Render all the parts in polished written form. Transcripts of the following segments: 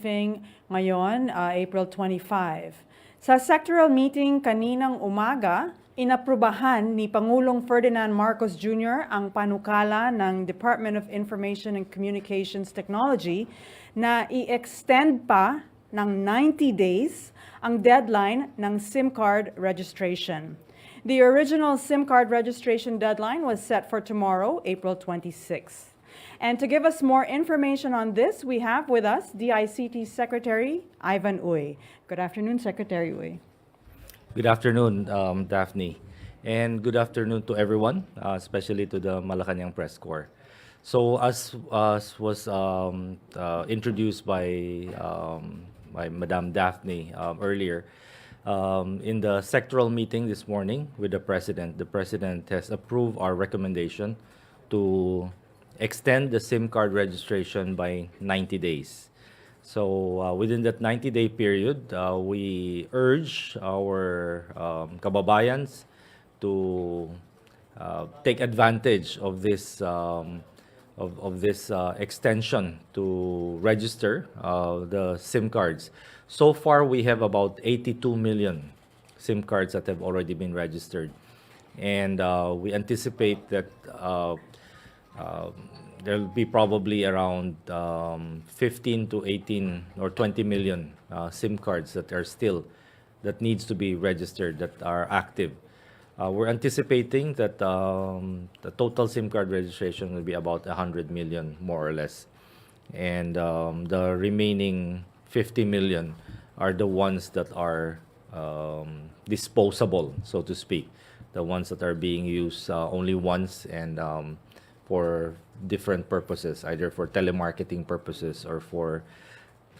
briefing ngayon, April 25. Sa sectoral meeting kaninang umaga, inaprubahan ni Pangulong Ferdinand Marcos Jr. ang panukala ng Department of Information and Communications Technology na i-extend pa ng 90 days ang deadline ng SIM card registration. The original SIM card registration deadline was set for tomorrow, April 26. And to give us more information on this, we have with us DICT Secretary Ivan Uy. Good afternoon, Secretary Uy. Good afternoon, Daphne, and good afternoon to everyone, especially to the Malacañan Press Corps. So, as was introduced by Madam Daphne earlier, in the sectoral meeting this morning with the President has approved our recommendation to extend the SIM card registration by 90 days. So within that 90-day period, we urge our kababayans to take advantage of this extension to register the SIM cards. So far, we have about 82 million SIM cards that have already been registered, and we anticipate that there'll be probably around 15 to 18 or 20 million SIM cards that needs to be registered, that are active. We're anticipating that the total SIM card registration will be about 100 million, more or less. And the remaining 50 million are the ones that are disposable, so to speak. The ones that are being used only once and for different purposes, either for telemarketing purposes or for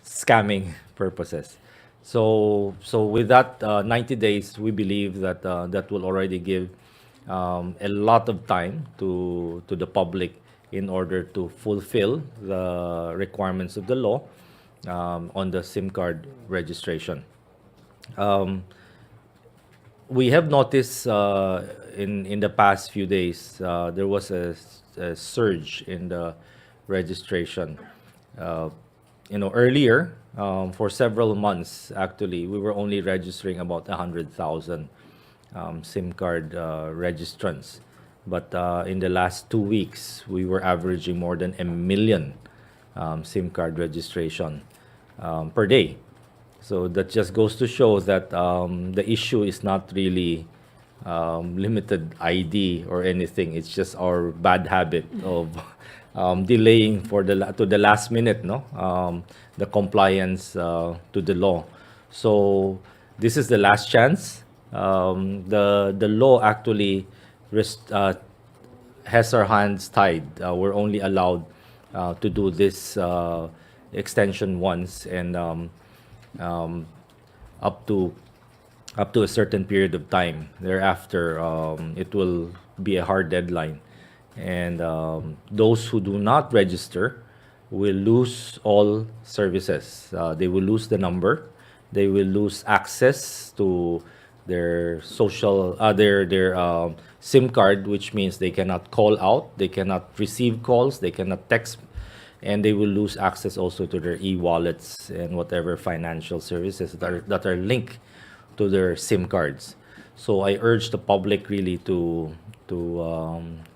scamming purposes. So with that 90 days, we believe that that will already give a lot of time to the public in order to fulfill the requirements of the law on the SIM card registration. We have noticed in the past few days there was a surge in the registration. Earlier, for several months, actually, we were only registering about 100,000 SIM card registrants. But in the last 2 weeks, we were averaging more than 1 million SIM card registration per day. So that just goes to show that the issue is not really limited ID or anything. It's just our bad habit of delaying to the last minute, the compliance to the law. So this is the last chance. The law actually has our hands tied. We're only allowed to do this extension once, and up to a certain period of time. Thereafter, it will be a hard deadline. And those who do not register will lose all services. They will lose the number. They will lose access to their their SIM card, which means they cannot call out, they cannot receive calls, they cannot text, and they will lose access also to their e-wallets and whatever financial services that are linked to their SIM cards. So I urge the public really to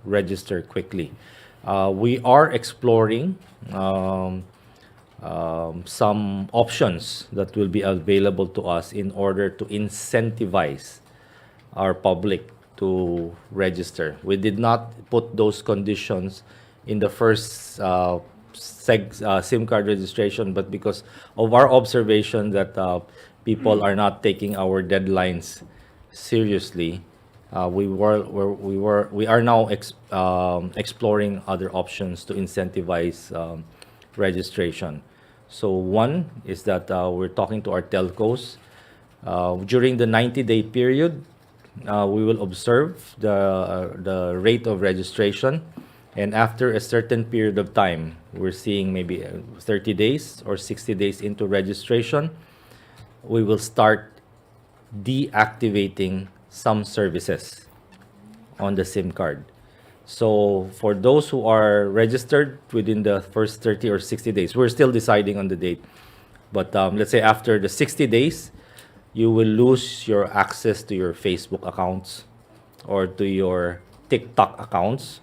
register quickly. We are exploring some options that will be available to us in order to incentivize our public to register. We did not put those conditions in the first SIM card registration, but because of our observation that people are not taking our deadlines seriously, we are now exploring other options to incentivize registration. So one is that we're talking to our telcos. During the 90-day period, we will observe the rate of registration, and after a certain period of time, we're seeing maybe 30 days or 60 days into registration, we will start deactivating some services on the SIM card. So for those who are registered within the first 30 or 60 days, we're still deciding on the date. But let's say after the 60 days, you will lose your access to your Facebook accounts or to your TikTok accounts.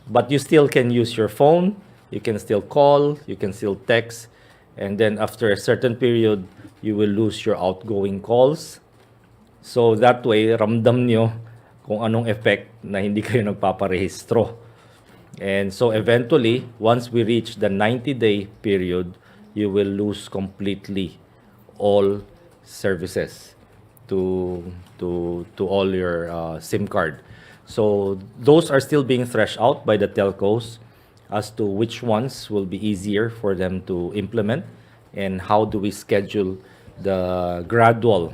But you still can use your phone, you can still call, you can still text, and then after a certain period, you will lose your outgoing calls. So that way, ramdam nyo kung anong effect na hindi kayo nagpaparehistro. And so eventually, once we reach the 90-day period, you will lose completely all services to all your SIM card. So those are still being threshed out by the telcos as to which ones will be easier for them to implement and how do we schedule the gradual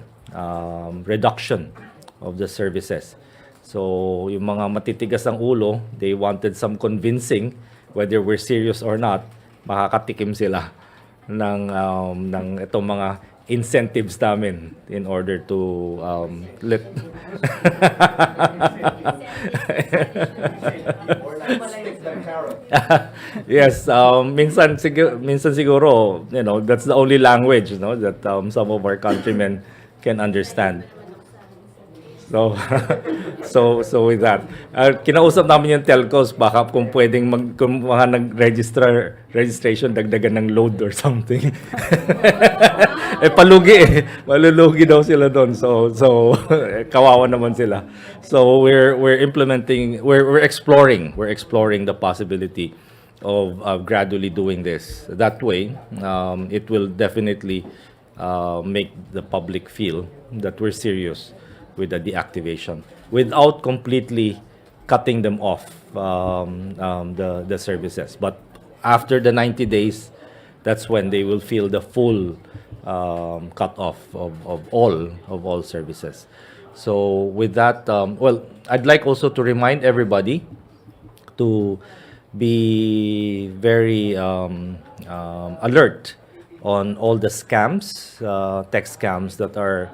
reduction of the services. So yung mga matitigas ang ulo, they wanted some convincing whether we're serious or not, makakatikim sila ng itong mga incentives namin in order to let yes, minsan siguro, you know, that's the only language, you know, that some of our countrymen can understand. So, so with that, kinausap namin yung telcos, baka kung pwedeng kung mga registration, dagdagan ng load or something. Malulugi daw sila doon. So kawawa naman sila. So we're exploring the possibility of gradually doing this. That way, it will definitely make the public feel that we're serious with the deactivation without completely cutting them off the services. But after the 90 days, that's when they will feel the full cut off of all services. So with that, well, I'd like also to remind everybody to be very alert on all the scams, tech scams that are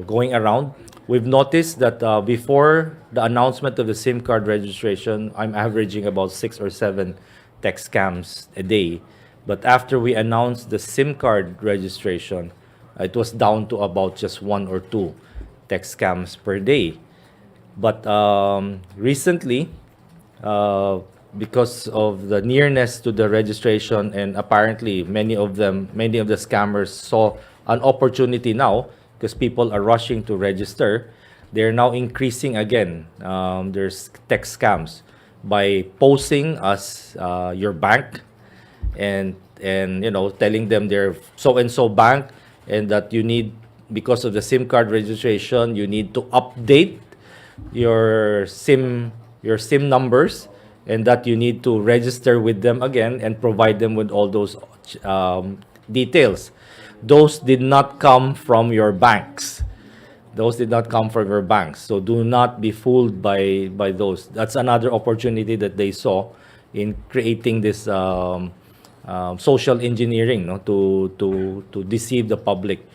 going around. We've noticed that before the announcement of the SIM card registration, I'm averaging about 6 or 7 tech scams a day. But after we announced the SIM card registration, it was down to about just 1 or 2 tech scams per day. But recently, because of the nearness to the registration, and apparently many of the scammers saw an opportunity now, because people are rushing to register, they're now increasing again. There's tech scams by posing as your bank and you know, telling them they're so and so bank, and that you need, because of the SIM card registration, you need to update your SIM numbers, and that you need to register with them again and provide them with all those details. Those did not come from your banks. Those did not come from your banks. So do not be fooled by those. That's another opportunity that they saw in creating this social engineering, no, to deceive the public.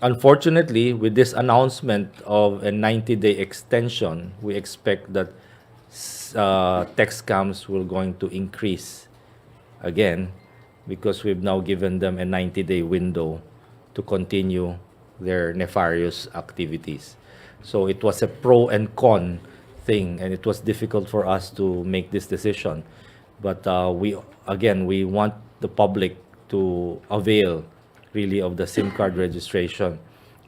Unfortunately, with this announcement of a 90-day extension, we expect that tech scams will going to increase again, because we've now given them a 90-day window to continue their nefarious activities. So it was a pro and con thing, and it was difficult for us to make this decision. But we want the public to avail really of the SIM card registration.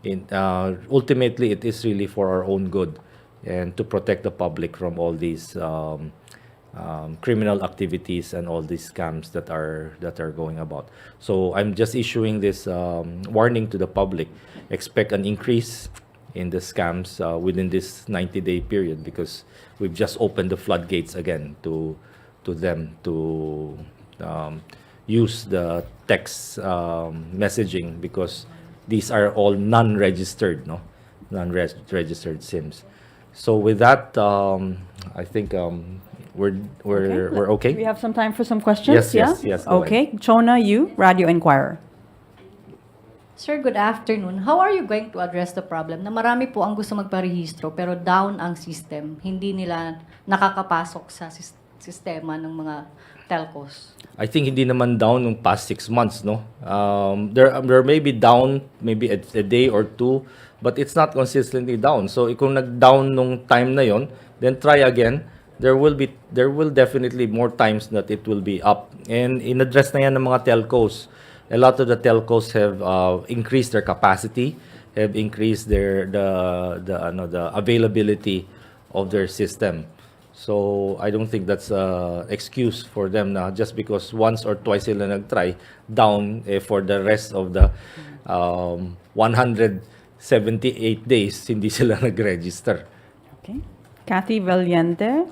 Ultimately, it is really for our own good and to protect the public from all these criminal activities and all these scams that are going about. So I'm just issuing this warning to the public. Expect an increase in the scams within this 90-day period, because we've just opened the floodgates again to them to use the text messaging, because these are all non-registered SIMs. So with that, I think we're okay. Do we have some time for some questions? Yes. Go Okay, Chona, you, Radio Inquirer. Sir, good afternoon. How are you going to address the problem na marami po ang gusto magparehistro pero down ang system, hindi nila nakakapasok sa sistema ng mga telcos? I think hindi naman down nung past 6 months, no? There may be down, maybe a day or two, but it's not consistently down. So kung nag-down nung time na yon, then try again. There will definitely more times that it will be up. And in-address na yan ng mga telcos. A lot of the telcos have increased their capacity, have increased the availability of their system. So I don't think that's an excuse for them na just because once or twice sila nag-try down for the rest of the 178 days hindi sila nag-register. Okay. Kathy Valente,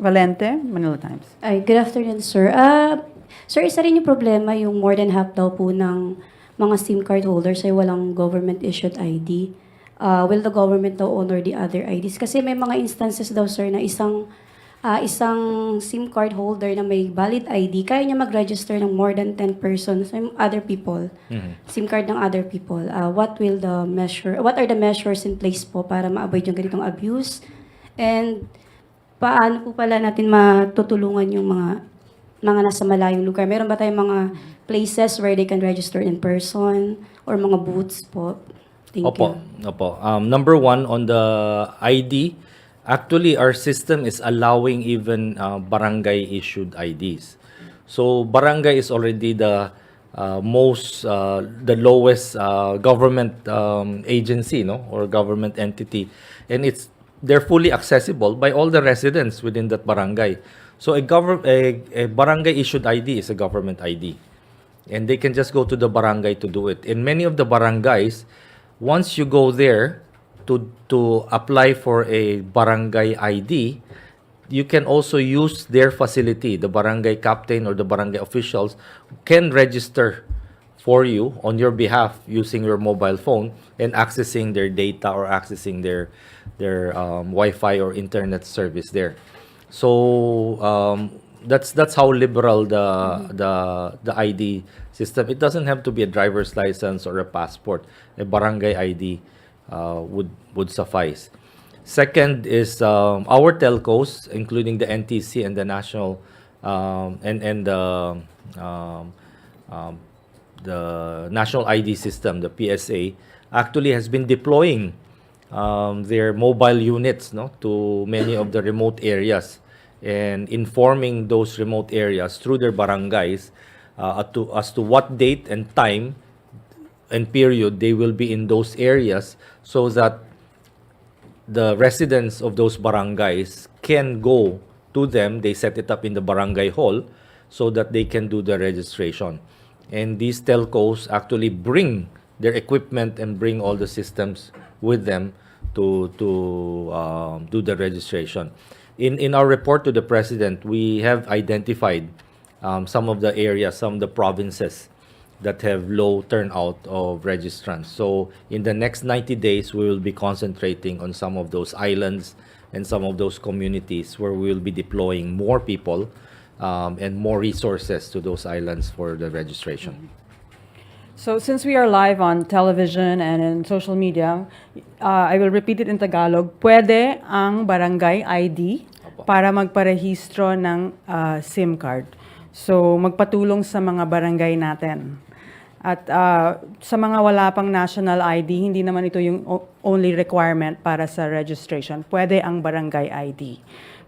Manila Times. Ay, good afternoon, sir. Sir, isa rin yung problema yung more than half daw po ng mga SIM card holders ay walang government-issued ID. Will the government daw honor the other IDs? Kasi may mga instances daw, sir, na isang SIM card holder na may valid ID, kaya niya mag-register ng more than 10 persons, other people, SIM card ng other people. What are the measures in place po para ma-avoid yung ganitong abuse? And paano po pala natin matutulungan yung mga nasa malayong lugar? Meron ba tayong mga places where they can register in person or mga booths po? Thank you. Opo. Number one, on the ID, actually our system is allowing even barangay-issued IDs. So barangay is already the lowest government agency, no, or government entity, and they're fully accessible by all the residents within that barangay. So a barangay-issued ID is a government ID. And they can just go to the barangay to do it. In many of the barangays, once you go there to apply for a barangay ID, you can also use their facility. The barangay captain or the barangay officials can register for you on your behalf using your mobile phone and accessing their data or accessing their Wi-Fi or internet service there. So that's how liberal the ID system. It doesn't have to be a driver's license or a passport. A barangay ID would suffice. Second is our telcos, including the NTC and the national the national ID system, the PSA, actually has been deploying their mobile units, no, to many of the remote areas and informing those remote areas through their barangays as to what date and time and period they will be in those areas, so that the residents of those barangays can go to them. They set it up in the barangay hall so that they can do the registration. And these telcos actually bring their equipment and bring all the systems with them to do the registration. In our report to the President, we have identified some of the areas, some of the provinces that have low turnout of registrants. So in the next 90 days, we will be concentrating on some of those islands and some of those communities where we will be deploying more people and more resources to those islands for the registration. So since we are live on television and in social media, I will repeat it in Tagalog. Pwede ang barangay ID para magparehistro ng SIM card. So magpatulong sa mga barangay natin. At sa mga wala pang national ID, hindi naman ito yung only requirement para sa registration. Pwede ang barangay ID.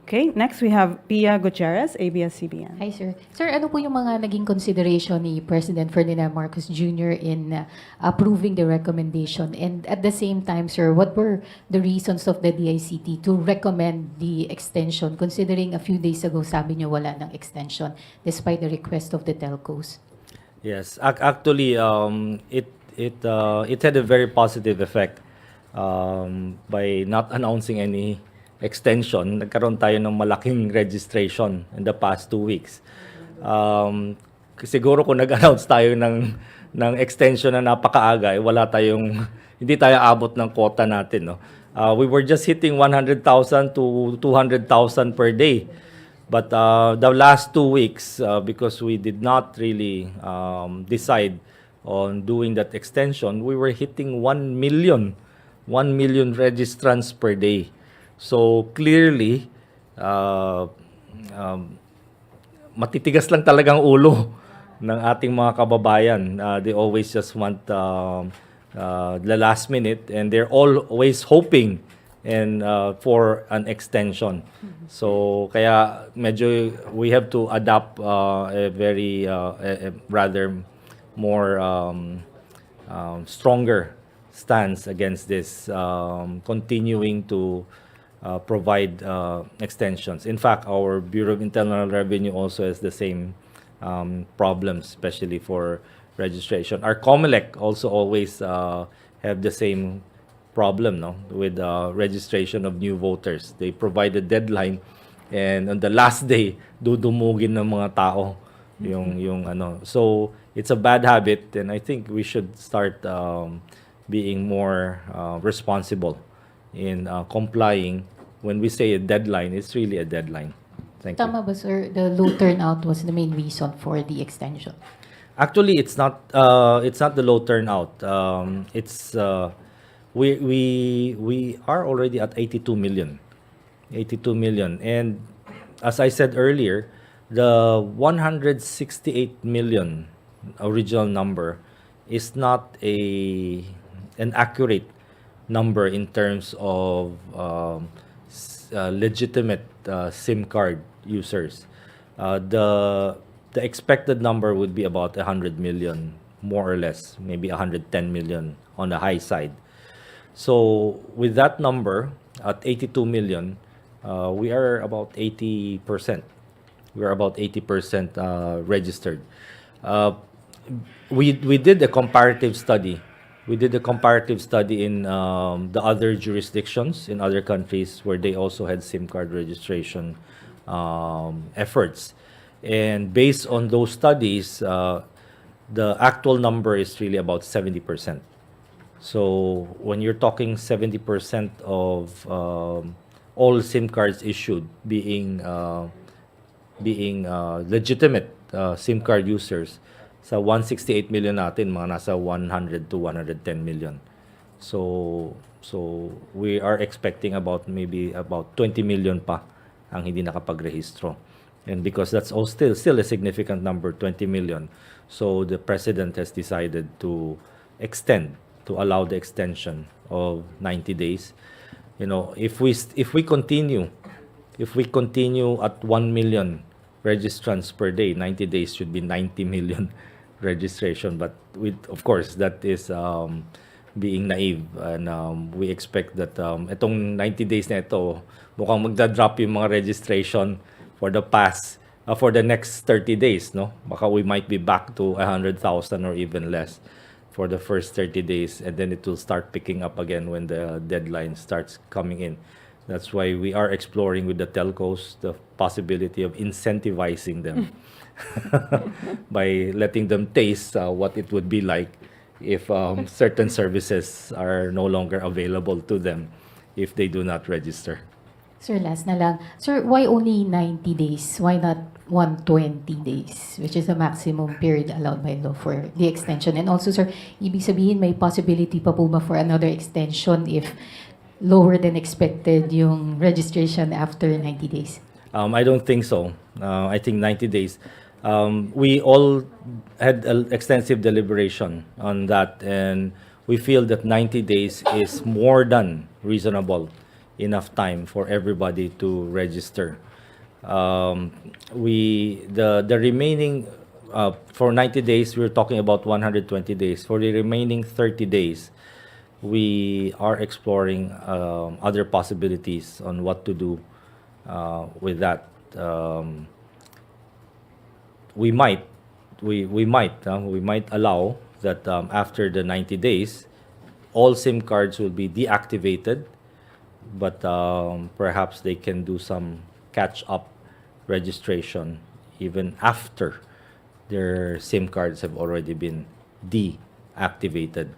Okay, next we have Pia Gutierrez, ABS-CBN. Hi, sir. Sir, ano po yung mga naging consideration ni President Ferdinand Marcos Jr. in approving the recommendation? And at the same time, sir, what were the reasons of the DICT to recommend the extension, considering a few days ago sabi niyo wala ng extension despite the request of the telcos? Yes, actually, it had a very positive effect by not announcing any extension. Nagkaroon tayo ng malaking registration in the past 2 weeks. Siguro kung nag-announce tayo ng extension na napakaaga, hindi tayo abot ng quota natin. No? We were just hitting 100,000 to 200,000 per day. But the last 2 weeks, because we did not really decide on doing that extension, we were hitting 1 million registrants per day. So clearly, matitigas lang talagang ulo ng ating mga kababayan. They always just want the last minute, and they're always hoping and for an extension. So kaya medyo we have to adapt a very a rather more stronger stance against this, continuing to provide extensions. In fact, our Bureau of Internal Revenue also has the same problems, especially for registration. Our COMELEC also always have the same problem, no, with registration of new voters. They provide a deadline, and on the last day, dudumugin ng mga tao yung ano. So it's a bad habit, and I think we should start being more responsible in complying. When we say a deadline, it's really a deadline. Thank you. Tama ba, sir? The low turnout was the main reason for the extension. Actually, it's not the low turnout. It's we are already at 82 million. 82 million. And as I said earlier, the 168 million original number is not an accurate number in terms of legitimate SIM card users. The expected number would be about 100 million, more or less, maybe 110 million on the high side. So with that number at 82 million, we are about 80%. We are about 80% registered. We did a comparative study. We did a comparative study in the other jurisdictions in other countries where they also had SIM card registration efforts. And based on those studies, the actual number is really about 70%. So when you're talking 70% of all SIM cards issued being legitimate SIM card users, sa 168 million natin, mga nasa 100 to 110 million. So we are expecting maybe about 20 million pa ang hindi nakapagrehistro. And because that's all still a significant number, 20 million. So the president has decided to allow the extension of 90 days. You know, if we continue at 1 million registrants per day, 90 days should be 90 million registration. But of course, that is being naive, and we expect that itong 90 days na ito, mukhang magda-drop yung mga registration for the next 30 days, no? Baka we might be back to 100,000 or even less for the first 30 days, and then it will start picking up again when the deadline starts coming in. That's why we are exploring with the telcos the possibility of incentivizing them by letting them taste what it would be like if certain services are no longer available to them if they do not register. Sir, last na lang. Sir, why only 90 days? Why not 120 days, which is the maximum period allowed by law for the extension? And also, sir, ibig sabihin may possibility pa po ba for another extension if lower than expected yung registration after 90 days? I don't think so. I think 90 days. We all had an extensive deliberation on that, and we feel that 90 days is more than reasonable enough time for everybody to register. The remaining for 90 days, we're talking about 120 days. For the remaining 30 days, we are exploring other possibilities on what to do with that. We might allow that after the 90 days, all SIM cards will be deactivated, but perhaps they can do some catch-up registration even after their SIM cards have already been deactivated.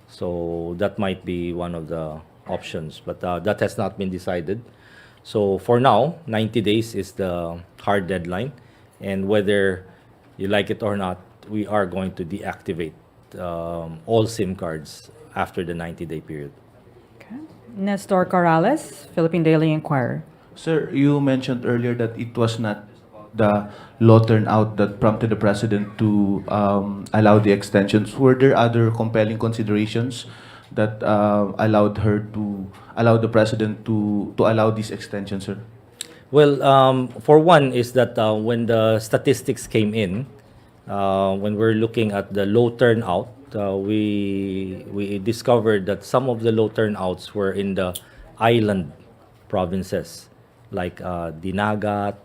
So that might be one of the options, but that has not been decided. So for now, 90 days is the hard deadline, and whether you like it or not, we are going to deactivate all SIM cards after the 90-day period. Okay. Nestor Corrales, Philippine Daily Inquirer. Sir, you mentioned earlier that it was not the low turnout that prompted the president to allow the extensions. Were there other compelling considerations that allowed the president to allow these extensions, sir? Well, for one is that when the statistics came in, when we're looking at the low turnout, we discovered that some of the low turnouts were in the island provinces like Dinagat,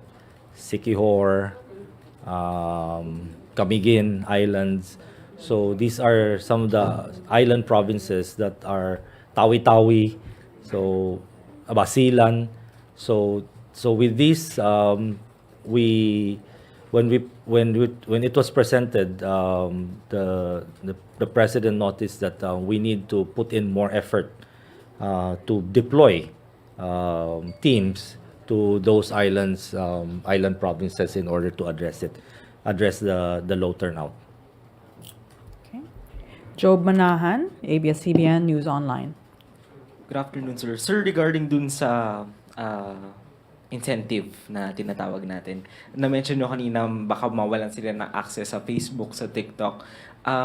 Siquijor, Camiguin Islands. So these are some of the island provinces that are Tawi-Tawi, so Basilan. So with this, when it was presented, the president noticed that we need to put in more effort to deploy teams to those islands, island provinces in order to address the low turnout. Okay. Job Manahan, ABS-CBN News Online. Good afternoon, sir. Sir, regarding dun sa incentive na tinatawag natin, na-mention nyo kanina baka mawalan sila ng access sa Facebook, sa TikTok.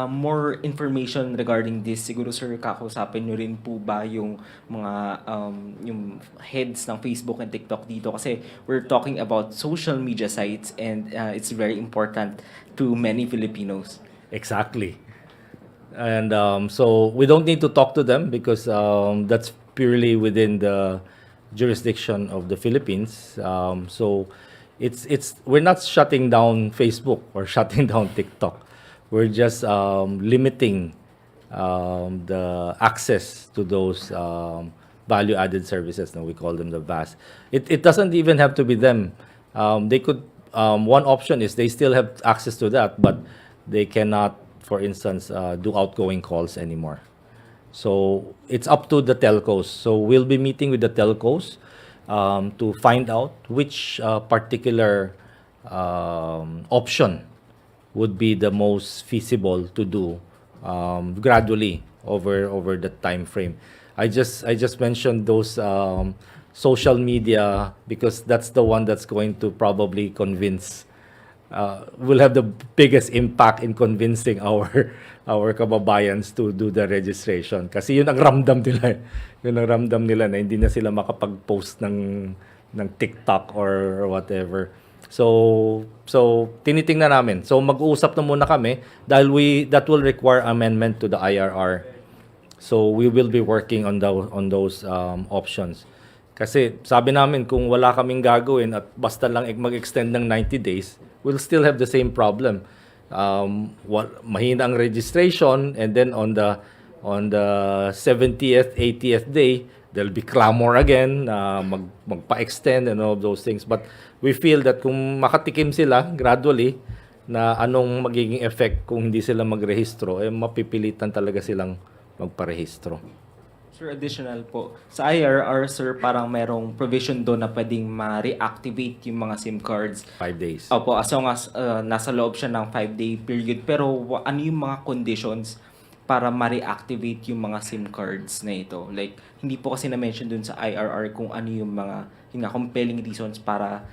More information regarding this, siguro sir, kakausapin nyo rin po ba yung mga yung heads ng Facebook and TikTok dito? Kasi we're talking about social media sites and it's very important to many Filipinos. Exactly. And so we don't need to talk to them because that's purely within the jurisdiction of the Philippines. So we're not shutting down Facebook or shutting down TikTok. We're just limiting the access to those value-added services. We call them the VAS. It doesn't even have to be them. They could. One option is they still have access to that, but they cannot, for instance, do outgoing calls anymore. So it's up to the telcos. So we'll be meeting with the telcos to find out which particular option would be the most feasible to do gradually over the time frame. I just mentioned those social media because that's the one that's going to probably convince. Will have the biggest impact in convincing our kababayans to do the registration. Kasi yun ang ramdam nila. Yun ang ramdam nila na hindi na sila makapag-post ng TikTok or whatever. So tinitingnan namin. So mag-uusap na muna kami dahil that will require amendment to the IRR. So we will be working on those options. Kasi sabi namin kung wala kaming gagawin at basta lang mag-extend ng 90 days, we'll still have the same problem. Mahina ang registration, and then on the 70th, 80th day, there'll be clamor again, magpa-extend and all those things. But we feel that kung makatikim sila gradually na anong magiging effect kung hindi sila magrehistro, mapipilitan talaga silang magparehistro. Sir, additional po. Sa IRR, sir, parang merong provision doon na pwedeng ma-reactivate yung mga SIM cards. 5 days. Opo, as long as nasa loob siya ng 5-day period. Pero ano yung mga conditions para ma-reactivate yung mga SIM cards na ito? Like, hindi po kasi na-mention dun sa IRR kung ano yung mga compelling reasons para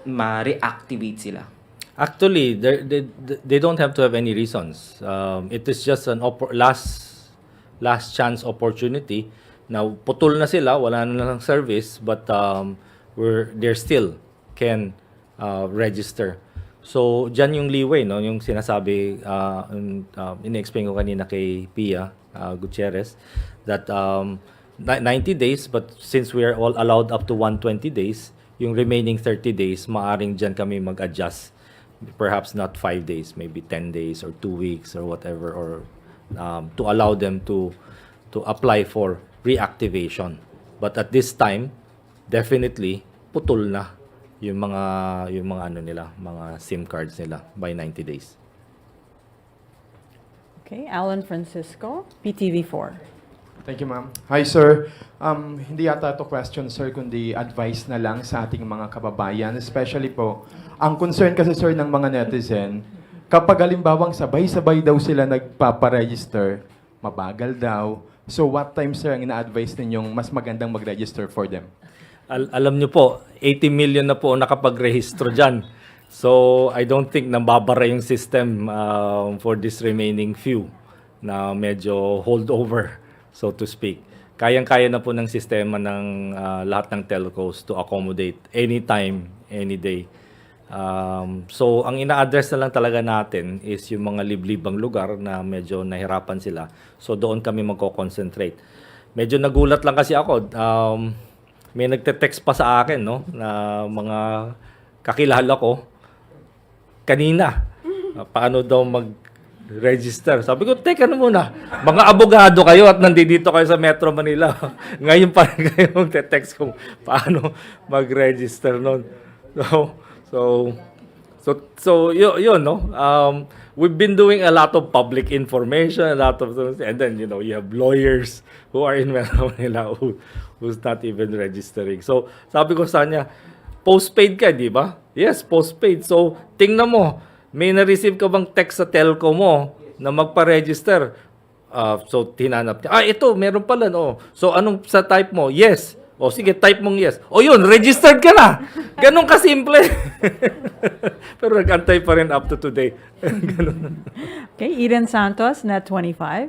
ma-reactivate sila. Actually, they don't have to have any reasons. It is just an last chance opportunity. Now, putol na sila, wala na lang service, but they still can register. So, dyan yung leeway, no? Yung sinasabi, in-explain ko kanina kay Pia Gutierrez, that 90 days, but since we are all allowed up to 120 days, yung remaining 30 days, maaring dyan kami mag-adjust. Perhaps not 5 days, maybe 10 days or 2 weeks or whatever, or to allow them to apply for reactivation. But at this time, definitely putol na yung mga ano nila, mga SIM cards nila by 90 days. Okay, Alan Francisco, PTV4. Thank you, ma'am. Hi, sir. Hindi yata ito question, sir, kundi advice na lang sa ating mga kababayan. Especially po, ang concern kasi, sir, ng mga netizen, kapag halimbawang sabay-sabay daw sila nagpaparegister, mabagal daw. So what time, sir, ang ina-advise ninyong mas magandang mag-register for them? Alam nyo po, 80 million na po ang nakapag-rehistro dyan. So I don't think nababara yung system for this remaining few na medyo holdover, so to speak. Kayang-kaya na po ng sistema ng lahat ng telcos to accommodate anytime, any day. So ang ina-address na lang talaga natin is yung mga liblibang lugar na medyo nahirapan sila. So doon kami magko-concentrate. Medyo nagulat lang kasi ako. May nagte-text pa sa akin, no, na mga kakilala ko kanina. Paano daw mag-register? Sabi ko, teka na muna. Mga abogado kayo at nandito kayo sa Metro Manila. Ngayon pa rin kayo magte-text kung paano mag-register noon. So yun, no? We've been doing a lot of public information, a lot of things, and then, you know, you have lawyers who are in Metro Manila who's not even registering. So, sabi ko sa kanya, postpaid ka, di ba? Yes, postpaid. So, tingnan mo, may na-receive ka bang text sa telco mo na magpa-register? So, tinanap niya, ito, meron pala, no? So, anong sa type mo? Yes. O sige, type mong yes. O yun, registered ka na. Ganun kasimple. Pero nag-antay pa rin up to today. Ganun. Okay, Eden Santos, Net 25.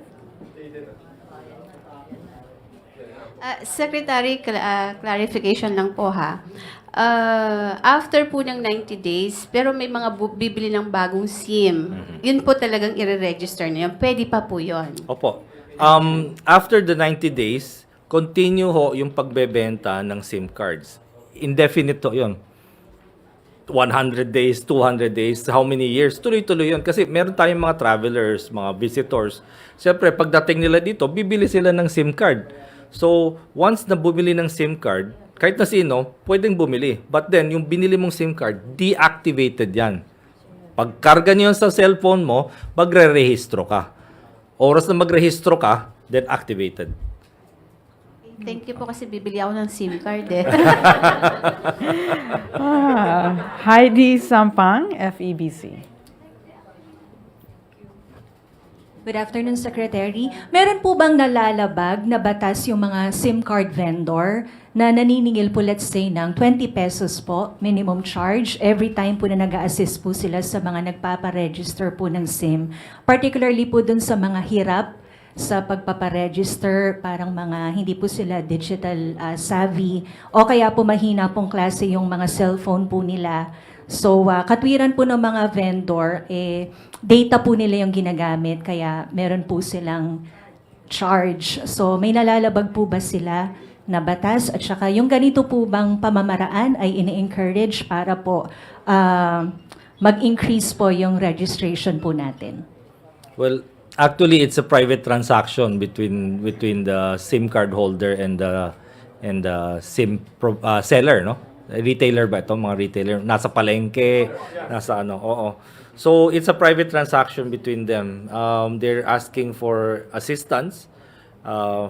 Secretary, clarification lang po ha. After po ng 90 days, pero may mga bibili ng bagong SIM, yun po talagang i-register na yun. Pwede pa po yun. Opo. After the 90 days, continue ho yung pagbebenta ng SIM cards. Indefinite to yun. 100 days, 200 days, how many years? Tuloy-tuloy yun. Kasi meron tayong mga travelers, mga visitors. Siyempre, pagdating nila dito, bibili sila ng SIM card. So, once na bumili ng SIM card, kahit na sino, pwedeng bumili. But then, yung binili mong SIM card, deactivated yan. Pagkarga niyo sa cellphone mo, magre-rehistro ka. Oras na magrehistro ka, then activated. Thank you po kasi bibili ako ng SIM card eh. Heidi Sampang, FEBC. Good afternoon, Secretary. Meron po bang nalalabag na batas yung mga SIM card vendor na naniningil po, let's say, ng 20 pesos po, minimum charge, every time po na nag-a-assist po sila sa mga nagpaparegister po ng SIM? Particularly po dun sa mga hirap sa pagpaparegister, parang mga hindi po sila digital savvy, o kaya po mahina pong klase yung mga cellphone po nila. So, katwiran po ng mga vendor, data po nila yung ginagamit, kaya meron po silang charge. So, may nalalabag po ba sila na batas? At saka, yung ganito po bang pamamaraan ay ini-encourage para po mag-increase po yung registration po natin? Well, actually, it's a private transaction between the SIM card holder and the SIM seller, no? Retailer ba ito? Mga retailer. Nasa palengke, nasa ano, oo. So, it's a private transaction between them. They're asking for assistance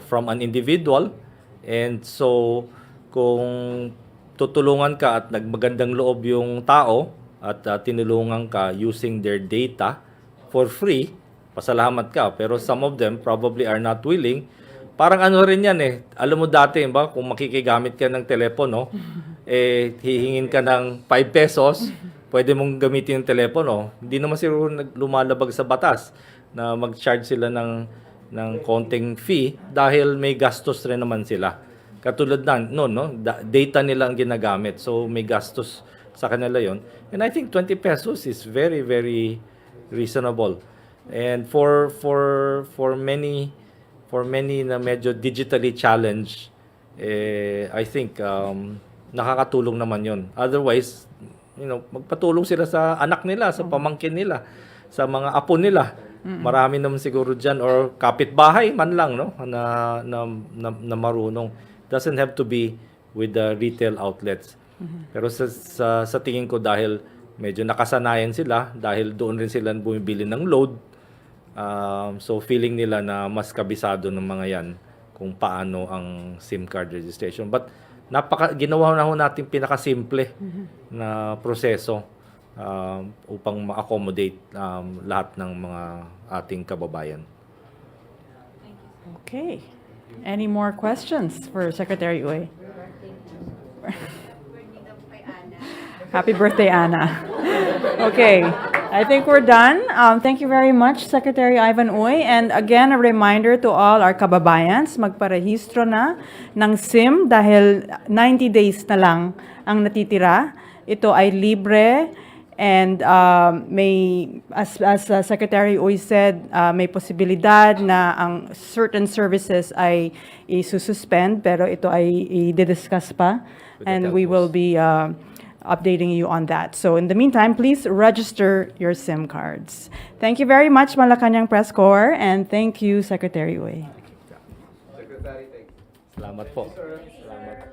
from an individual. And so, kung tutulungan ka at nagmagandang loob yung tao at tinulungan ka using their data for free, pasalamat ka. Pero some of them probably are not willing. Parang ano rin yan eh. Alam mo dati, ba, kung makikigamit ka ng telepono, hihingin ka ng 5 pesos, pwede mong gamitin yung telepono. Hindi naman siguro lumalabag sa batas na mag-charge sila ng konting fee dahil may gastos rin naman sila. Katulad no? Data nila ang ginagamit. So may gastos sa kanila yon. And I think 20 pesos is very, very reasonable. And for many na medyo digitally challenged, I think nakakatulong naman yon. Otherwise, magpatulong sila sa anak nila, sa pamangkin nila, sa mga apo nila. Marami naman siguro diyan or kapitbahay man lang, no, na marunong. Doesn't have to be with the retail outlets. Pero sa tingin ko dahil medyo nakasanayan sila, dahil doon rin sila bumibili ng load, so feeling nila na mas kabisado ng mga yan kung paano ang SIM card registration. But ginawa na ho natin pinakasimple na proseso upang ma-accommodate lahat ng mga ating kababayan. Okay. Any more questions for Secretary Uy? Happy birthday, Anna. Okay, I think we're done. Thank you very much, Secretary Ivan Uy. And again, a reminder to all our kababayans, magparehistro na ng SIM dahil 90 days na lang ang natitira. Ito ay libre and as Secretary Uy said, may posibilidad na ang certain services ay isususpend, pero ito ay i-discuss pa. And we will be updating you on that. So in the meantime, please register your SIM cards. Thank you very much, Malacañang Press Corps, and thank you, Secretary Uy. Salamat po. Salamat.